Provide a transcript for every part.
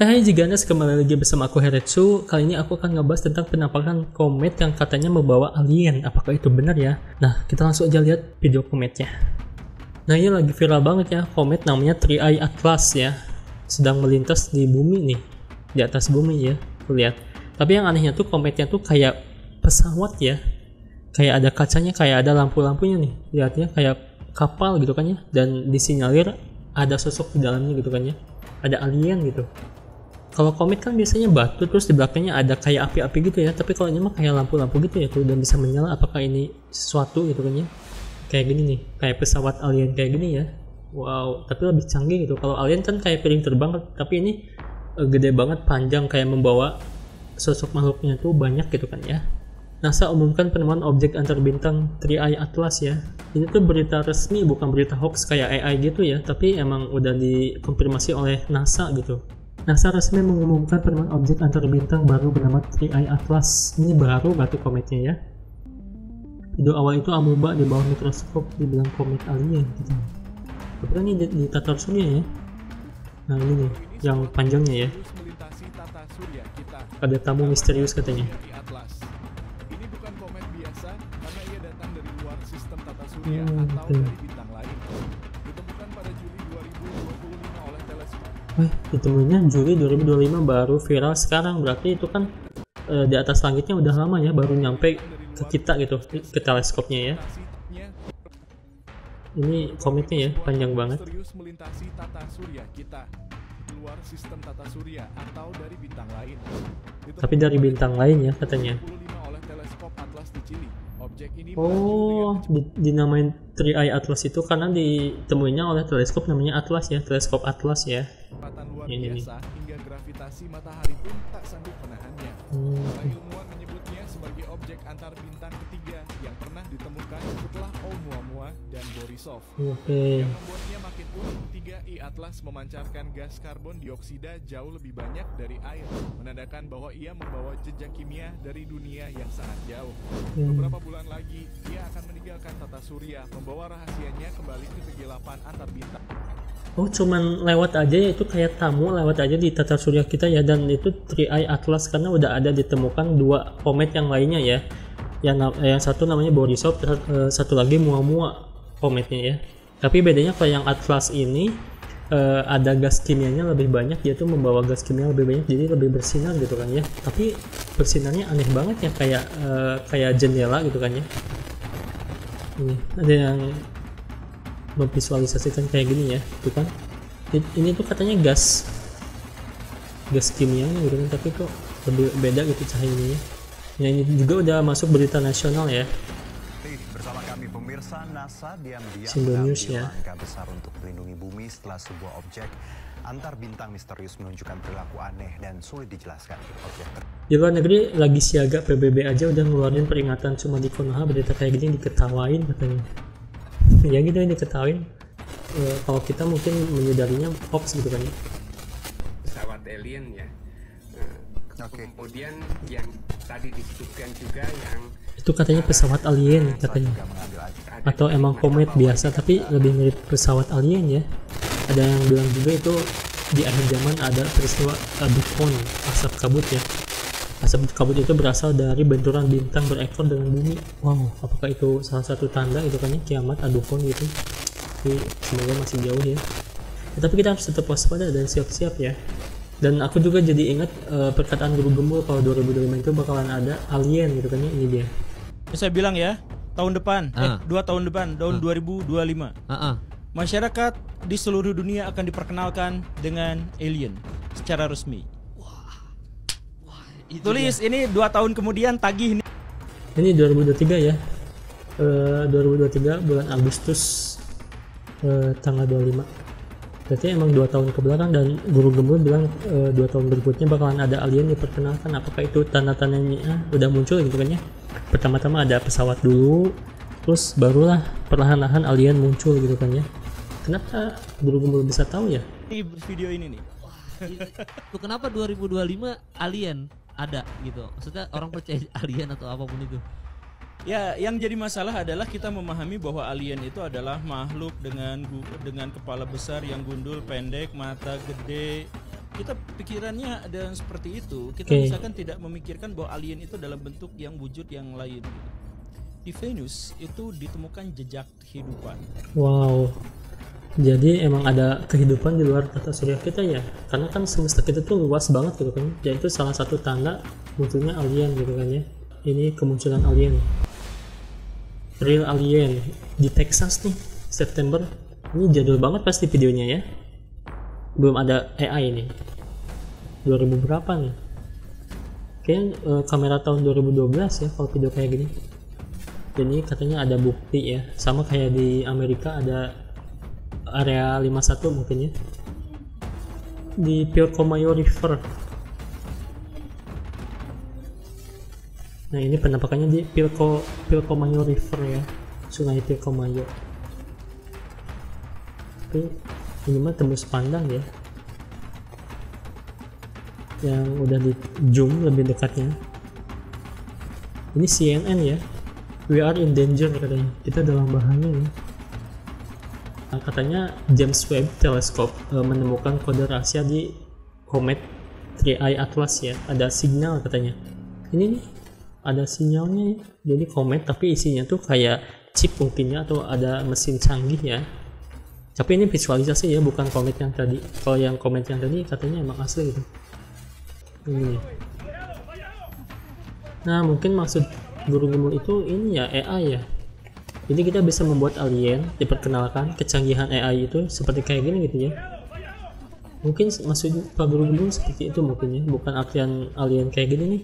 Hai Jiganas, kembali lagi bersama aku Heretsu. Kali ini aku akan ngebahas tentang penampakan komet yang katanya membawa alien. Apakah itu benar ya? Nah, kita langsung aja lihat video kometnya. Nah, ini lagi viral banget ya, komet namanya 3i Atlas ya. Sedang melintas di bumi nih, di atas bumi ya, tuh lihat. Tapi yang anehnya tuh kometnya tuh kayak pesawat ya. Kayak ada kacanya, kayak ada lampu-lampunya nih. Lihatnya kayak kapal gitu kan ya. Dan disinyalir ada sosok di dalamnya gitu kan ya. Ada alien gitu. Kalau komet kan biasanya batu terus di belakangnya ada kayak api-api gitu ya, tapi kalau ini mah kayak lampu-lampu gitu ya tuh, dan bisa menyala. Apakah ini sesuatu gitu kan ya, kayak gini nih, kayak pesawat alien kayak gini ya. Wow, tapi lebih canggih gitu. Kalau alien kan kayak piring terbang, tapi ini gede banget, panjang, kayak membawa sosok makhluknya tuh banyak gitu kan ya. NASA umumkan penemuan objek antar bintang 3i Atlas ya. Ini tuh berita resmi, bukan berita hoax kayak AI gitu ya, tapi emang udah dikonfirmasi oleh NASA gitu. NASA resmi mengumumkan penemuan objek antar bintang baru bernama 3i Atlas. Ini baru batu kometnya ya. Video awal itu amuba di bawah mikroskop dibilang komet alien gitu. Tapi kan ini di tata surya ya. Nah ini nih, yang panjangnya ya. Ada tamu misterius katanya. Ini bukan komet biasa karena ia datang dari luar sistem tata surya atau dari bintang lain. Ditemukan pada Juli 2025 oleh teleskop. Ditemuinya Juli 2025, baru viral sekarang. Berarti itu kan di atas langitnya udah lama ya, baru nyampe ke kita gitu, ke teleskopnya ya. Ini kometnya ya, panjang banget. Serius melintasi tata surya kita. Luar sistem tata surya atau dari bintang lain. Tapi dari bintang lain ya katanya. Oleh teleskop Atlas di Chili. Objek ini dinamain 3i Atlas itu karena ditemuinya oleh teleskop namanya Atlas ya, teleskop Atlas ya. Luar biasa hingga gravitasi matahari pun tak sanggup menahannya. Ilmuwan menyebutnya sebagai objek antar bintang ketiga yang pernah ditemukan setelah Oumuamua dan Borisov. Yang membuatnya makin unik, 3i Atlas memancarkan gas karbon dioksida jauh lebih banyak dari air, menandakan bahwa ia membawa jejak kimia dari dunia yang sangat jauh. Beberapa bulan lagi, ia akan meninggalkan tata surya, membawa rahasianya kembali ke kegelapan antar bintang. Oh, cuman lewat aja ya, itu kayak tamu lewat aja di tata surya kita ya. Dan itu 3i Atlas karena udah ada ditemukan dua komet yang lainnya ya. Yang satu namanya Borisov, satu lagi Oumuamua kometnya ya. Tapi bedanya kalau yang Atlas ini ada gas kimianya lebih banyak, dia tuh membawa gas kimia lebih banyak, jadi lebih bersinar gitu kan ya. Tapi bersinarnya aneh banget ya, kayak jendela gitu kan ya. Ini ada yang memvisualisasikan kayak gini ya, tuh kan. Ini tuh katanya gas kimianya gitu kan, tapi kok lebih beda gitu cahayanya. Nah, ini juga udah masuk berita nasional ya. Bersama kami pemirsa, NASA diam-diam mengambil langkah besar untuk melindungi bumi setelah sebuah objek antar bintang misterius menunjukkan perilaku aneh dan sulit dijelaskan. Di luar negeri lagi siaga, PBB aja udah ngeluarin peringatan. Cuma di Konoha berita kayak gini diketawain katanya. Ya gitu, ini diketawain. Kalau kita mungkin menyadarinya hoax gitu kan. Pesawat alien ya. Kemudian yang tadi disebutkan juga yang itu katanya pesawat alien katanya, atau emang komet biasa tapi lebih mirip pesawat alien ya. Ada yang bilang juga itu di akhir zaman ada peristiwa dukon, asap kabut ya. Asap kabut itu berasal dari benturan bintang berekor dengan bumi. Wow, apakah itu salah satu tanda itu kan ya, kiamat adukon gitu. Tapi semoga masih jauh ya. Tapi kita harus tetap waspada dan siap-siap ya. Dan aku juga jadi ingat perkataan Guru Gembul kalau 2025 itu bakalan ada alien gitu kan ya. Ini dia. Saya bilang ya, tahun depan, 2 tahun depan, tahun 2025. Masyarakat di seluruh dunia akan diperkenalkan dengan alien secara resmi. Tulis dia. Ini 2 tahun kemudian tagih nih. Ini 2023 ya. 2023 bulan Agustus tanggal 25. Berarti emang 2 tahun kebelakang, dan Guru Gembul bilang 2 tahun berikutnya bakalan ada alien diperkenalkan. Apakah itu tanda-tandanya udah muncul gitu kan ya? Pertama-tama ada pesawat dulu, terus barulah perlahan-lahan alien muncul gitu kan ya. Kenapa Guru Gembul bisa tahu ya? Ini video ini nih. Tuh kenapa 2025 alien ada gitu? Maksudnya orang percaya alien atau apapun itu? Ya, yang jadi masalah adalah kita memahami bahwa alien itu adalah makhluk dengan kepala besar yang gundul, pendek, mata gede, kita pikirannya ada seperti itu, kita misalkan tidak memikirkan bahwa alien itu dalam bentuk yang wujud yang lain. Di Venus itu ditemukan jejak kehidupan. Wow. Jadi emang ada kehidupan di luar tata surya kita ya, karena kan semesta kita tuh luas banget gitu kan, dan itu salah satu tanda munculnya alien gitu kan ya. Ini kemunculan alien, real alien di Texas nih, September. Ini jadul banget pasti videonya ya, belum ada AI nih. 2000 berapa nih, kayaknya kamera tahun 2012 ya kalau video kayak gini. Jadi katanya ada bukti ya, sama kayak di Amerika ada area 51 mungkin ya, di Pilcomayo River. Nah ini penampakannya di Pilcomayo River ya, sungai Pilcomayo. Tapi ini mah tembus pandang ya, yang udah di zoom lebih dekatnya. Ini CNN ya, we are in danger katanya, kita dalam bahaya nih. Nah, katanya James Webb Telescope menemukan kode rahasia di komet 3i Atlas ya, ada sinyal katanya. Ini nih ada sinyalnya ya. Jadi komet tapi isinya tuh kayak chip mungkin ya, atau ada mesin canggih ya. Tapi ini visualisasi ya, bukan komet yang tadi. Kalau yang komet yang tadi katanya emang asli gitu. Ini. Nah mungkin maksud Guru Gumul itu ini ya, AI ya. Jadi kita bisa membuat alien, diperkenalkan kecanggihan AI itu seperti kayak gini gitu ya. Mungkin maksud Pak Guru Gumul seperti itu mungkin ya, bukan artian alien kayak gini nih,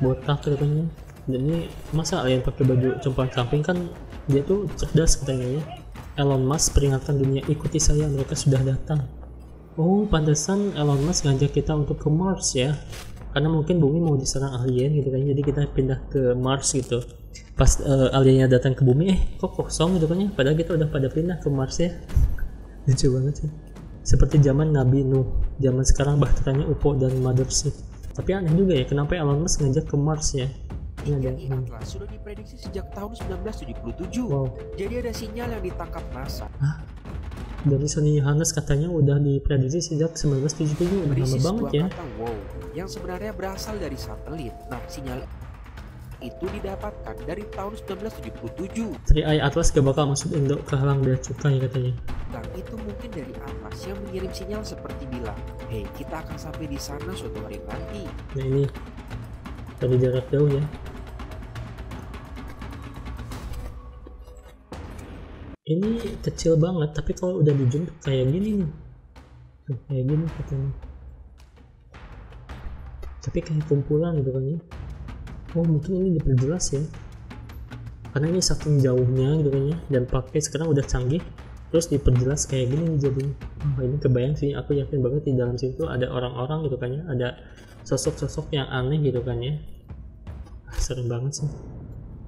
botak katanya. Dan ini masa alien pakai baju compang camping, kan dia tuh cerdas katanya ya. Elon Musk peringatkan dunia, ikuti saya, mereka sudah datang. Oh pantesan Elon Musk ngajak kita untuk ke Mars ya, karena mungkin bumi mau diserang alien gitu kan, jadi kita pindah ke Mars gitu. Pas aliennya datang ke bumi, kok kosong gitu kan ya, padahal kita udah pada pindah ke Mars ya. Lucu banget sih, seperti zaman Nabi Nuh. Zaman sekarang bahteranya UFO dan mothership. Tapi aneh juga ya, kenapa Elon Musk ngajak ke Mars ya. Ini ada Atlas sudah diprediksi sejak tahun 1977. Wow. Jadi ada sinyal yang ditangkap NASA. Hah? Dari Sony Yohannes katanya udah diprediksi sejak 1977, udah lama banget ya. Kata wow, yang sebenarnya berasal dari satelit. Nah, sinyal itu didapatkan dari tahun 1977. 3i Atlas gak bakal masuk Indo, kehalang bea cukai katanya. Dan itu mungkin dari Atlas yang mengirim sinyal seperti bilang, hey, kita akan sampai di sana suatu hari nanti. Nah ini dari jarak jauh ya. Ini kecil banget, tapi kalau udah di zoom kayak gini nih. Tuh, kayak gini katanya. Tapi kayak kumpulan gitu kan ya. Oh mungkin ini diperjelas ya, karena ini saking jauhnya gitu kan ya, dan pakai sekarang udah canggih, terus diperjelas kayak gini nih jadinya. Oh ini kebayang sih, aku yakin banget di dalam situ ada orang-orang gitu kan ya, ada sosok-sosok yang aneh gitu kan ya. Serem banget sih.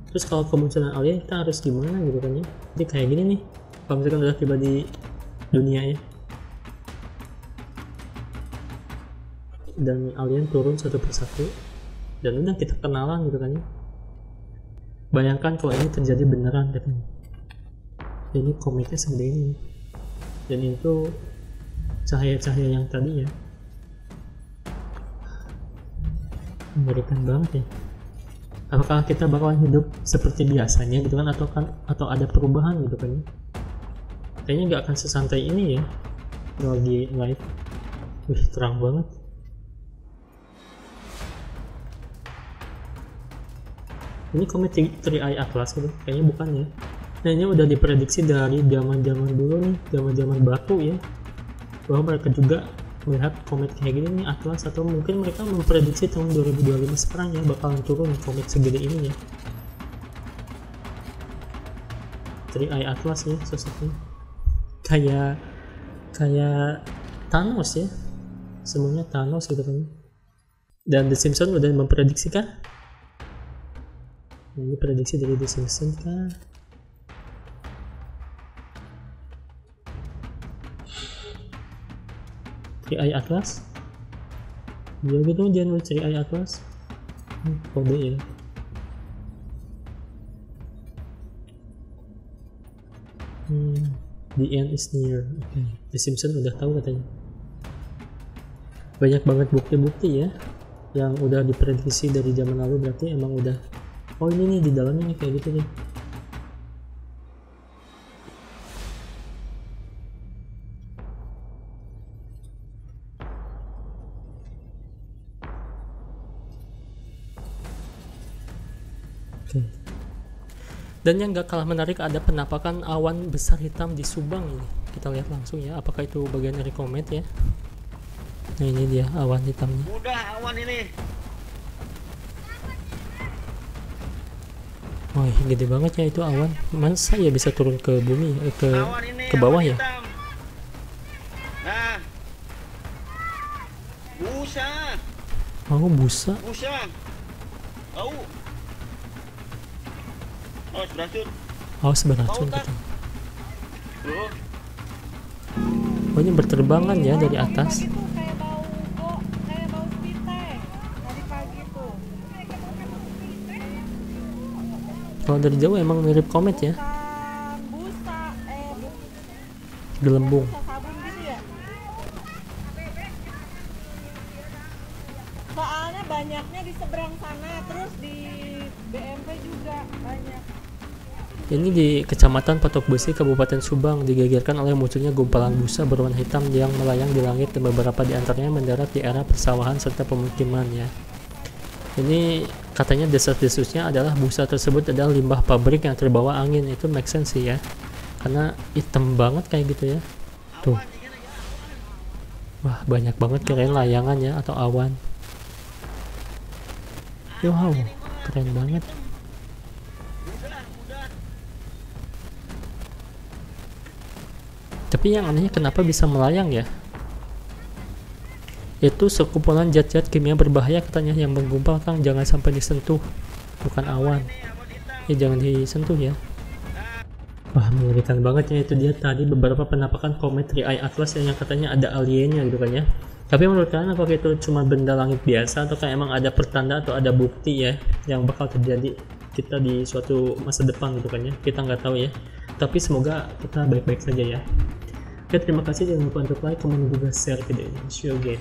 Terus kalau kemunculan alien kita harus gimana gitu kan ya. Jadi kayak gini nih, kalau misalkan udah tiba di dunia ya, dan alien turun satu persatu, dan udah kita kenalan gitu kan ya. Bayangkan kalau ini terjadi beneran katanya. Ini kometnya segede ini, dan itu cahaya-cahaya yang tadi ya, mengerikan banget ya. Apakah kita bakalan hidup seperti biasanya gitu kan, atau ada perubahan gitu kan ya? Kayaknya nggak akan sesantai ini ya lagi live. Wih terang banget. Ini komet 3i Atlas gitu, kayaknya bukan ya. Nah ini udah diprediksi dari zaman-zaman dulu nih, zaman-zaman batu ya, bahwa mereka juga melihat komet kayak gini nih, Atlas, atau mungkin mereka memprediksi tahun 2025 sekarang ya bakalan turun komet segede ini ya. 3i Atlas ya sosoknya, kayak Thanos ya, semuanya Thanos gitu kan. Dan The Simpsons udah memprediksikan. Ini prediksi dari The Simpsons kan. AI Atlas. Dia gitu jangan mencari AI Atlas. Kode ya. The end is near. Okay. The Simpsons udah tahu katanya. banyak banget bukti-bukti ya yang udah diprediksi dari zaman lalu, berarti emang udah, oh ini nih di dalamnya nih kayak gitu nih. Oke. Dan yang gak kalah menarik ada penampakan awan besar hitam di Subang ini. Kita lihat langsung ya, apakah itu bagian dari komet ya. Nah ini dia awan hitamnya. Udah awan ini. Wah gede banget ya itu awan. Masa ya bisa turun ke bumi, ke bawah ya? Hitam. Nah. Busa. Oh busa. Busa. Tahu. Awas beracun. Awas beracun gitu. Oh ini berterbangan ya dari atas. Kalau dari jauh emang mirip komet ya. Gelembung. Soalnya banyaknya di seberang sana, terus di BMP juga banyak. Ini di Kecamatan Patok Besi, Kabupaten Subang, digegerkan oleh munculnya gumpalan busa berwarna hitam yang melayang di langit dan beberapa di antaranya mendarat di area persawahan serta pemukiman ya. Ini katanya desas-desusnya adalah busa tersebut adalah limbah pabrik yang terbawa angin. Itu make sense sih ya, karena hitam banget kayak gitu ya. Tuh, wah banyak banget, kirain layangan ya atau awan. Wow, keren banget. Tapi yang anehnya kenapa bisa melayang ya? Itu sekumpulan zat-zat kimia berbahaya katanya yang menggumpal, Kang. Jangan sampai disentuh, bukan awan ya, jangan disentuh ya. Wah mengerikan banget ya. Itu dia tadi beberapa penampakan komet 3i Atlas yang katanya ada aliennya gitu kan ya. Tapi menurut kalian apakah itu cuma benda langit biasa atau kayak emang ada pertanda atau ada bukti ya yang bakal terjadi kita di suatu masa depan gitu kan ya? Kita nggak tahu ya, tapi semoga kita baik-baik saja ya. Oke, terima kasih, jangan lupa untuk like, comment, dan juga share video ini. See you again.